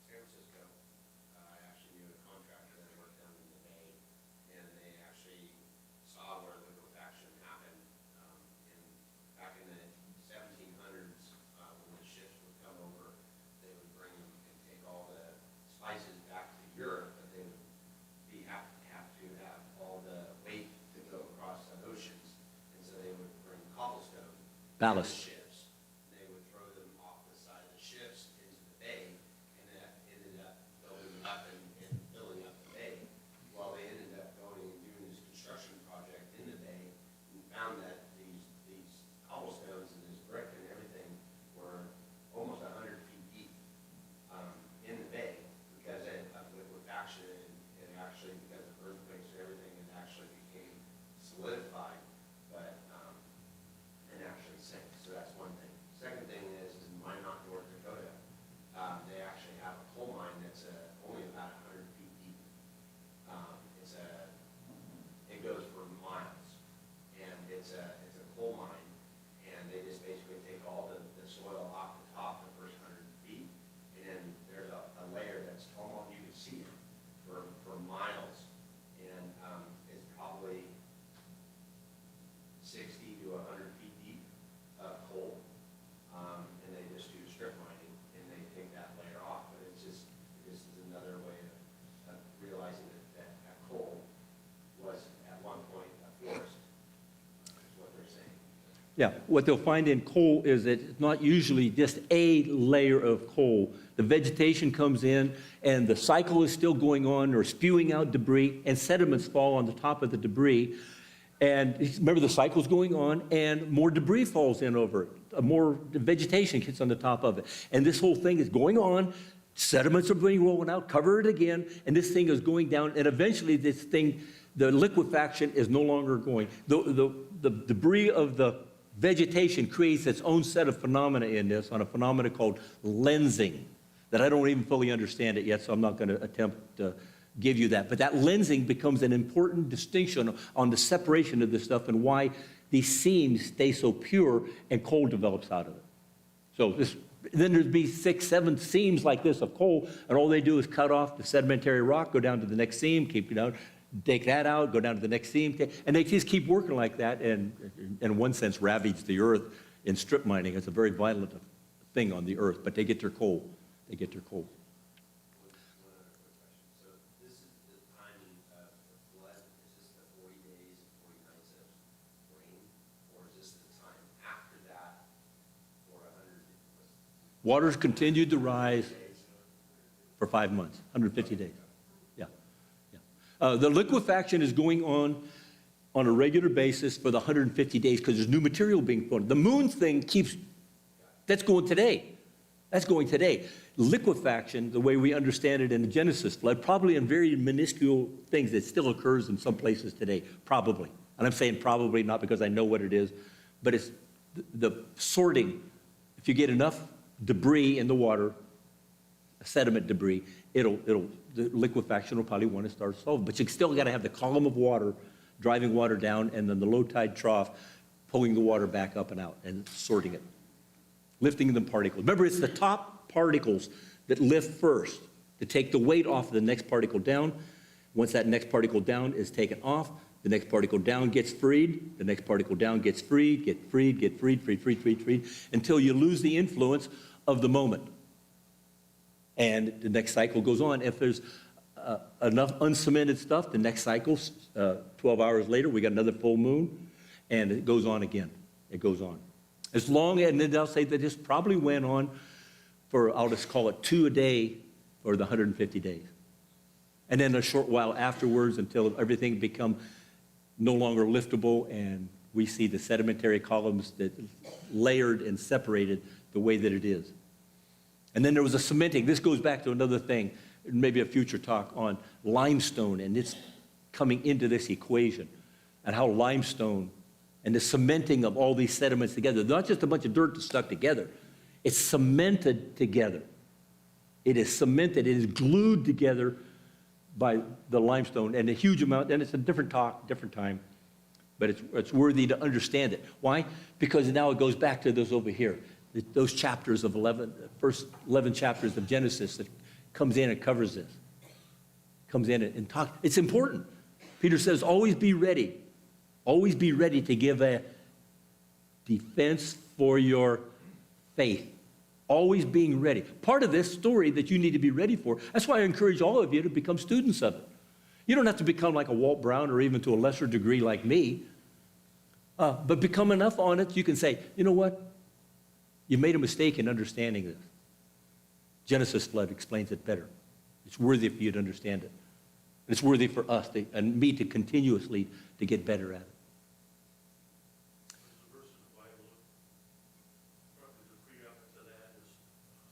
San Francisco, I actually knew a contractor that worked down in the Bay, and they actually saw where liquefaction happened back in the 1700s when the ships would come over. They would bring and take all the spices back to Europe, but they would have to have all the weight to go across the oceans, and so they would bring cobblestone. Ballast. Ships. They would throw them off the side of the ships into the bay, and that ended up building up and filling up the bay. While they ended up going and doing this construction project in the bay, and found that these cobblestones and this brick and everything were almost 100 feet deep. 60 to 100 feet deep of coal. And they just do strip mining, and they take that layer off. But it's just, this is another way of realizing that coal was at one point a forest, is what they're saying. Yeah, what they'll find in coal is that it's not usually just a layer of coal. The vegetation comes in, and the cycle is still going on, or spewing out debris, and sediments fall on the top of the debris. And remember, the cycle's going on, and more debris falls in over it. More vegetation gets on the top of it. And this whole thing is going on. Sediments are being rolling out, cover it again, and this thing is going down. And eventually, this thing, the liquefaction is no longer going. The debris of the vegetation creates its own set of phenomena in this, on a phenomena called lensing, that I don't even fully understand it yet, so I'm not going to attempt to give you that. But that lensing becomes an important distinction on the separation of this stuff and why these seams stay so pure and coal develops out of it. So then there'd be 6, 7 seams like this of coal, and all they do is cut off the sedimentary rock, go down to the next seam, keep it out, take that out, go down to the next seam, and they just keep working like that, and in one sense ravage the earth in strip mining. It's a very violent thing on the earth, but they get their coal. They get their coal. One other quick question. So this is the timing of the flood. Is this the 40 days, 40 nights of rain? Or is this the time after that for 100 days? Waters continued to rise for 5 months, 150 days. Yeah, yeah. The liquefaction is going on a regular basis for the 150 days because there's new material being put on. The moon thing that's going today. That's going today. Liquefaction, the way we understand it in the Genesis flood, probably in very minuscule things that still occurs in some places today, probably. And I'm saying probably not because I know what it is, but it's the sorting. If you get enough debris in the water, sediment debris, the liquefaction will probably want to start solving. But you still got to have the column of water driving water down, and then the low tide trough pulling the water back up and out and sorting it, lifting the particles. Remember, it's the top particles that lift first to take the weight off of the next particle down. Once that next particle down is taken off, the next particle down gets freed, the next particle down gets freed, get freed, until you lose the influence of the moment. And the next cycle goes on. If there's enough uncemented stuff, the next cycle, 12 hours later, we got another full moon, and it goes on again. It goes on. As long, and then they'll say that this probably went on for, I'll just call it 2 a day for the 150 days. And then a short while afterwards until everything become no longer liftable and we see the sedimentary columns that layered and separated the way that it is. And then there was a cementing. This goes back to another thing, maybe a future talk on limestone and it's coming into this equation and how limestone and the cementing of all these sediments together, not just a bunch of dirt that's stuck together, it's cemented together. It is cemented, it is glued together by the limestone and a huge amount, and it's a different talk, different time, but it's worthy to understand it. Why? Because now it goes back to those over here, those chapters of first 11 chapters of Genesis that comes in and covers this. Comes in and talks. It's important. Peter says, always be ready. Always be ready to give a defense for your faith. Always being ready. Part of this story that you need to be ready for. That's why I encourage all of you to become students of it. You don't have to become like a Walt Brown or even to a lesser degree like me. But become enough on it, you can say, you know what? You made a mistake in understanding this. Genesis flood explains it better. It's worthy for you to understand it. And it's worthy for us and me to continuously to get better at it. There's a verse in the Bible, probably the prerequisite to that is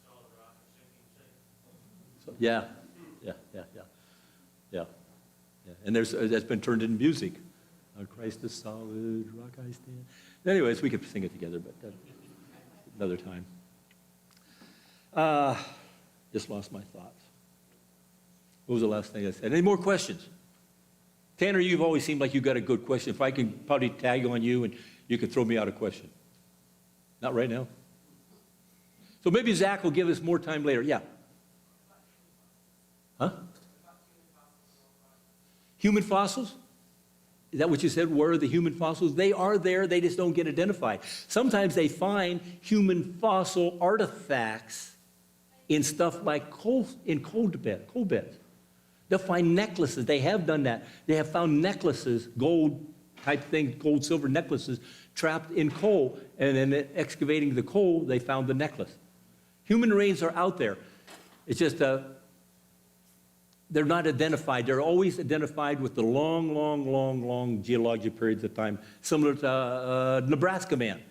solid rock and sinking sand. So, yeah. And that's been turned into music. On Christ the solid rock I stand. Anyways, we could sing it together, but another time. Just lost my thoughts. What was the last thing I said? Any more questions? Tanner, you've always seemed like you got a good question. If I can probably tag on you and you could throw me out a question. Not right now. So maybe Zach will give us more time later. Yeah. Huh? Human fossils? Is that what you said? Where are the human fossils? They are there, they just don't get identified. Sometimes they find human fossil artifacts in stuff like coal beds. They'll find necklaces. They have done that. They have found necklaces, gold type thing, gold, silver necklaces trapped in coal. And then excavating the coal, they found the necklace. Human remains are out there. It's just they're not identified. They're always identified with the long geologic periods of time, similar to Nebraska man.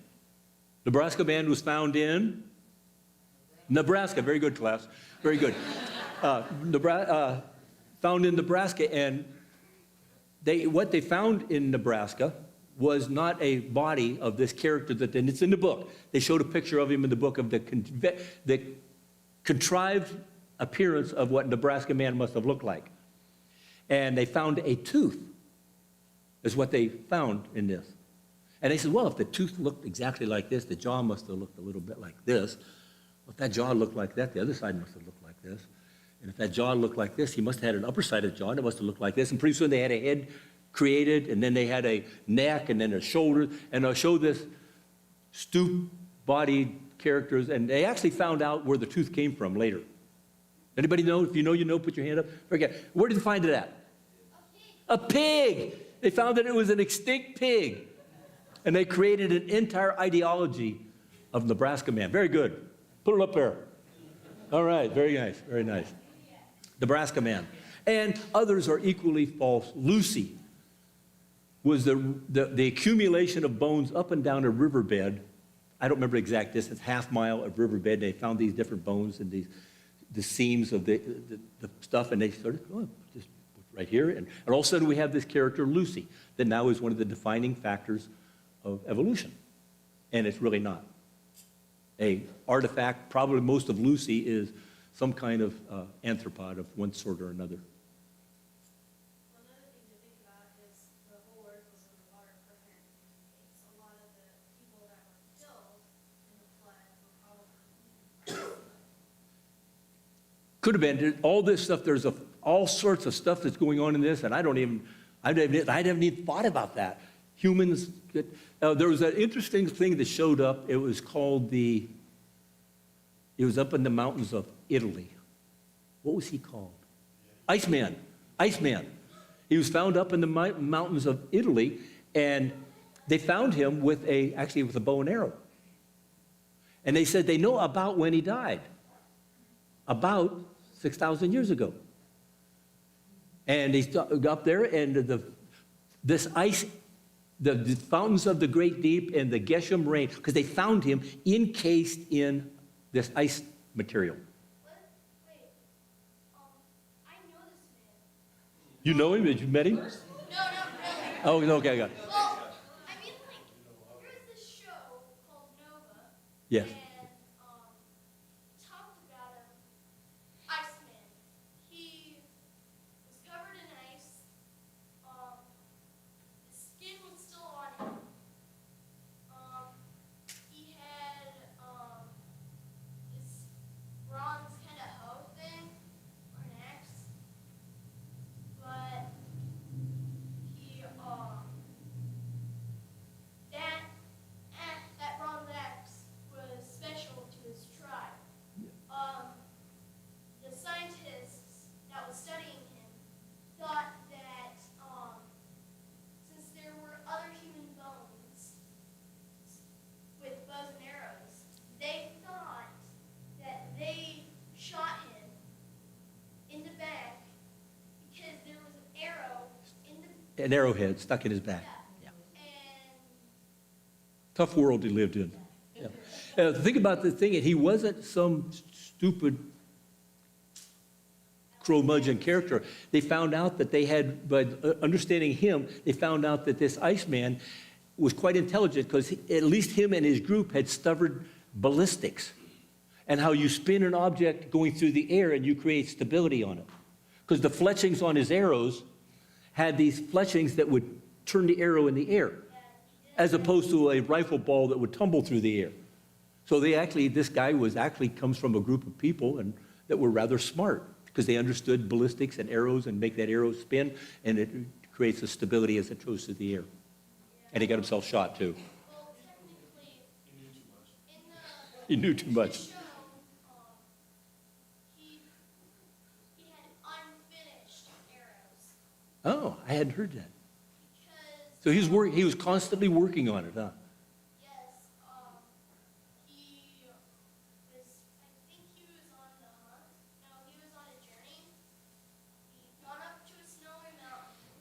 Nebraska man was found in Nebraska. Very good, class. Very good. Found in Nebraska, and what they found in Nebraska was not a body of this character and it's in the book. They showed a picture of him in the book of the contrived appearance of what Nebraska man must have looked like. And they found a tooth, is what they found in this. And they said, well, if the tooth looked exactly like this, the jaw must have looked a little bit like this. Well, if that jaw looked like that, the other side must have looked like this. And if that jaw looked like this, he must have had an upper side of the jaw, and it must have looked like this. And pretty soon they had a head created, and then they had a neck, and then a shoulder, and they'll show this stoop-bodied characters, and they actually found out where the tooth came from later. Anybody know? If you know, you know, put your hand up. Forget. Where did they find it at? A pig. They found that it was an extinct pig. And they created an entire ideology of Nebraska man. Very good. Put it up there. All right, very nice, very nice. Nebraska man. And others are equally false. Lucy was the accumulation of bones up and down a riverbed. I don't remember the exact distance, half mile of riverbed. They found these different bones and the seams of the stuff, and they started, oh, just right here. And all of a sudden we have this character, Lucy, that now is one of the defining factors of evolution. And it's really not. A artifact, probably most of Lucy is some kind of arthropod of one sort or another. Well, another thing to think about is the whole earth was underwater for 150 days. A lot of the people that were killed in the flood were probably. Could have been all this stuff. There's all sorts of stuff that's going on in this, and I haven't even thought about that. Humans. There was an interesting thing that showed up. It was called it was up in the mountains of Italy. What was he called? Iceman. Iceman. He was found up in the mountains of Italy, and they found him actually with a bow and arrow. And they said they know about when he died. About 6,000 years ago. And he's up there, and this ice, the fountains of the great deep and the Geshem rain, because they found him encased in this ice material. Wait, I know this man. You know him? Did you met him? No, not really. Oh, okay, I got it. Well, I mean, like, there's this show called Nova. Yes. And talked about him, Iceman. He was covered in ice. His skin was still on him. He had this bronze kind of hoe thing, or an axe. But he that bronze axe was special to his tribe. The scientists that was studying him thought that since there were other human bones with bows and arrows, they thought that they shot him in the back because there was an arrow in the An arrowhead stuck in his back. Yeah. and Tough world he lived in. Yeah. Think about the thing, he wasn't some stupid curmudgeon character. They found out that they had, by understanding him, they found out that this Iceman was quite intelligent because at least him and his group had studied ballistics and how you spin an object going through the air and you create stability on it. Because the fletchings on his arrows had these fletchings that would turn the arrow in the air, as opposed to a rifle ball that would tumble through the air. So this guy comes from a group of people that were rather smart because they understood ballistics and arrows and make that arrow spin, and it creates a stability as it goes through the air. And he got himself shot too. Well, technically, in the He knew too much. show, he had unfinished arrows Oh, I hadn't heard that. because So he was constantly working on it, huh? yes, he was. I think he was on the hunt. No, he was on a journey. He got up to a snowy mountain.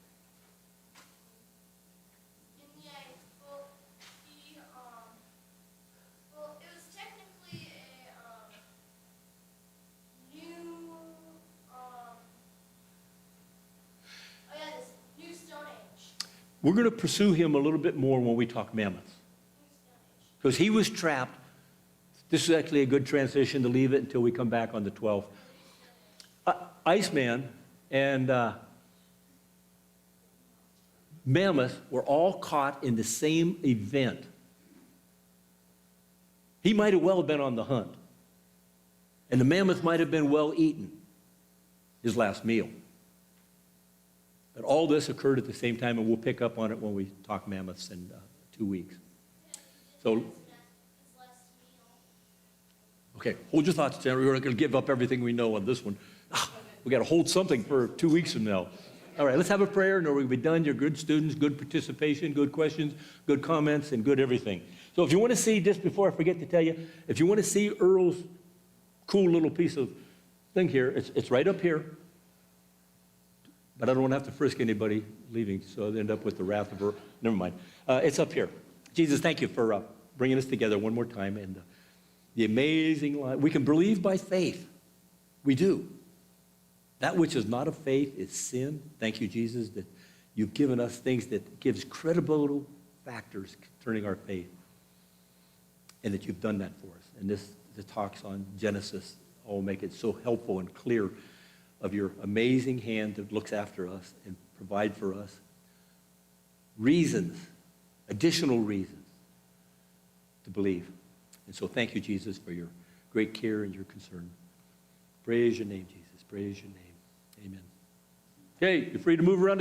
In the end, well, it was technically a new oh yeah, this new Stone Age. We're going to pursue him a little bit more when we talk mammoths. New Stone Age. Because he was trapped. This is actually a good transition to leave it until we come back on the 12th. Iceman and Mammoth were all caught in the same event. He might have well been on the hunt. And the mammoth might have been well eaten, his last meal. But all this occurred at the same time, and we'll pick up on it when we talk mammoths in 2 weeks. So, His last meal. okay, hold your thoughts, Jen. We're not going to give up everything we know on this one. We got to hold something for 2 weeks from now. All right, let's have a prayer, and we'll be done. You're good students, good participation, good questions, good comments, and good everything. So if you want to see, just before I forget to tell you, if you want to see Earl's cool little piece of thing here, it's right up here. But I don't want to have to frisk anybody leaving, so I'll end up with the wrath of Earl. Never mind. It's up here. Jesus, thank you for bringing us together one more time, and the amazing life. We can believe by faith. We do. That which is not of faith is sin. Thank you, Jesus, that you've given us things that gives credible factors concerning our faith, and that you've done that for us. And the talks on Genesis all make it so helpful and clear of your amazing hand that looks after us and provide for us reasons, additional reasons to believe. And so thank you, Jesus, for your great care and your concern. Praise your name, Jesus. Praise your name. Amen. Okay, you're free to move around.